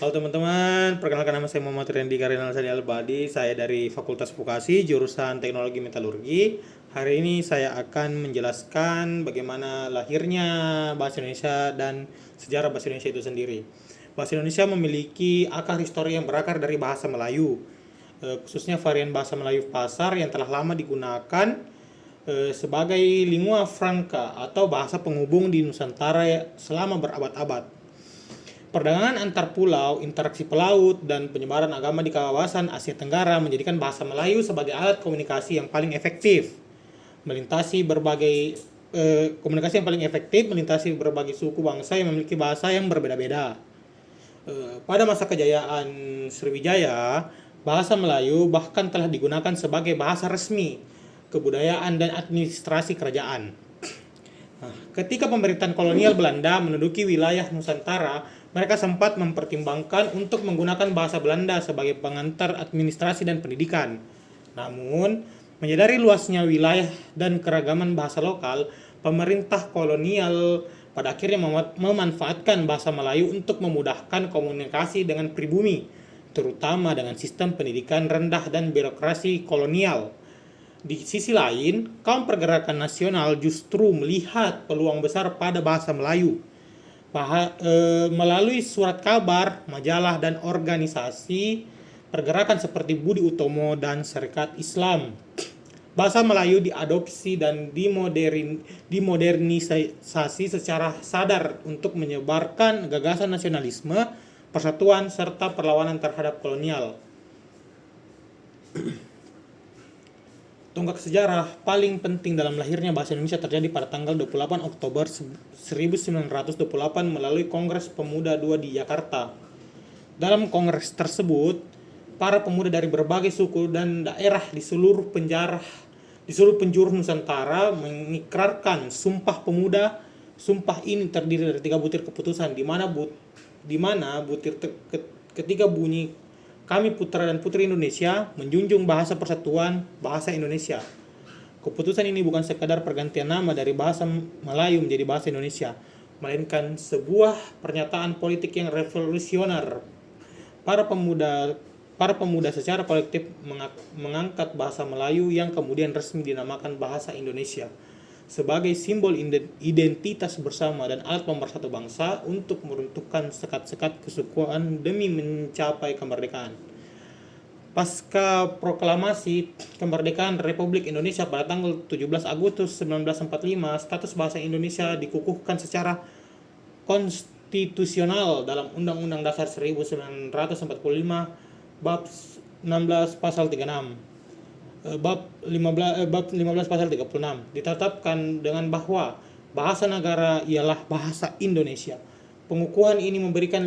Halo teman-teman, perkenalkan nama saya Muhammad Randy Karinal Sani Albadi. Saya dari Fakultas Vokasi, jurusan Teknologi Metalurgi. Hari ini saya akan menjelaskan bagaimana lahirnya bahasa Indonesia dan sejarah bahasa Indonesia itu sendiri. Bahasa Indonesia memiliki akar histori yang berakar dari bahasa Melayu, khususnya varian bahasa Melayu Pasar yang telah lama digunakan sebagai lingua franca atau bahasa penghubung di Nusantara selama berabad-abad. Perdagangan antar pulau, interaksi pelaut, dan penyebaran agama di kawasan Asia Tenggara menjadikan bahasa Melayu sebagai alat komunikasi yang paling efektif melintasi berbagai suku bangsa yang memiliki bahasa yang berbeda-beda. Pada masa kejayaan Sriwijaya, bahasa Melayu bahkan telah digunakan sebagai bahasa resmi, kebudayaan, dan administrasi kerajaan. Ketika pemerintahan kolonial Belanda menduduki wilayah Nusantara, mereka sempat mempertimbangkan untuk menggunakan bahasa Belanda sebagai pengantar administrasi dan pendidikan. Namun, menyadari luasnya wilayah dan keragaman bahasa lokal, pemerintah kolonial pada akhirnya memanfaatkan bahasa Melayu untuk memudahkan komunikasi dengan pribumi, terutama dengan sistem pendidikan rendah dan birokrasi kolonial. Di sisi lain, kaum pergerakan nasional justru melihat peluang besar pada bahasa Melayu. Melalui surat kabar, majalah, dan organisasi pergerakan seperti Budi Utomo dan Serikat Islam, bahasa Melayu diadopsi dan dimodernisasi secara sadar untuk menyebarkan gagasan nasionalisme, persatuan, serta perlawanan terhadap kolonial. Tonggak sejarah paling penting dalam lahirnya bahasa Indonesia terjadi pada tanggal 28 Oktober 1928 melalui Kongres Pemuda II di Jakarta. Dalam kongres tersebut, para pemuda dari berbagai suku dan daerah di seluruh penjuru Nusantara mengikrarkan Sumpah Pemuda. Sumpah ini terdiri dari 3 butir keputusan di mana butir ketiga bunyi, kami putra dan putri Indonesia menjunjung bahasa persatuan, bahasa Indonesia. Keputusan ini bukan sekadar pergantian nama dari bahasa Melayu menjadi bahasa Indonesia, melainkan sebuah pernyataan politik yang revolusioner. Para pemuda secara kolektif mengangkat bahasa Melayu yang kemudian resmi dinamakan bahasa Indonesia sebagai simbol identitas bersama dan alat pemersatu bangsa untuk meruntuhkan sekat-sekat kesukuan demi mencapai kemerdekaan. Pasca proklamasi kemerdekaan Republik Indonesia pada tanggal 17 Agustus 1945, status bahasa Indonesia dikukuhkan secara konstitusional dalam Undang-Undang Dasar 1945 bab 16 pasal 36. Bab 15 pasal 36 ditetapkan dengan bahwa bahasa negara ialah bahasa Indonesia. Pengukuhan ini memberikan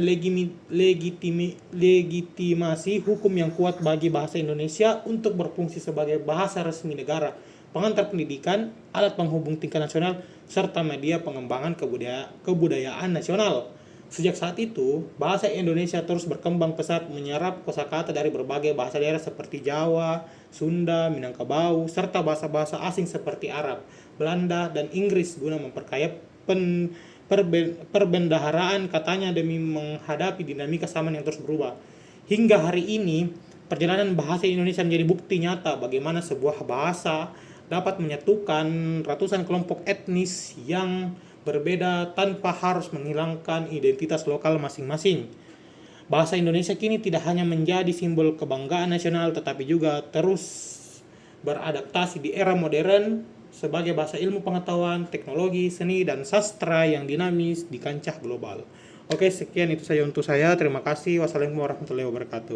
legitimasi hukum yang kuat bagi bahasa Indonesia untuk berfungsi sebagai bahasa resmi negara, pengantar pendidikan, alat penghubung tingkat nasional, serta media pengembangan kebudayaan nasional. Sejak saat itu, bahasa Indonesia terus berkembang pesat menyerap kosakata dari berbagai bahasa daerah seperti Jawa, Sunda, Minangkabau, serta bahasa-bahasa asing seperti Arab, Belanda, dan Inggris guna memperkaya perbendaharaan katanya demi menghadapi dinamika zaman yang terus berubah. Hingga hari ini, perjalanan bahasa Indonesia menjadi bukti nyata bagaimana sebuah bahasa dapat menyatukan ratusan kelompok etnis yang berbeda tanpa harus menghilangkan identitas lokal masing-masing. Bahasa Indonesia kini tidak hanya menjadi simbol kebanggaan nasional tetapi juga terus beradaptasi di era modern sebagai bahasa ilmu pengetahuan, teknologi, seni, dan sastra yang dinamis di kancah global. Oke, sekian itu saja untuk saya. Terima kasih. Wassalamualaikum warahmatullahi wabarakatuh.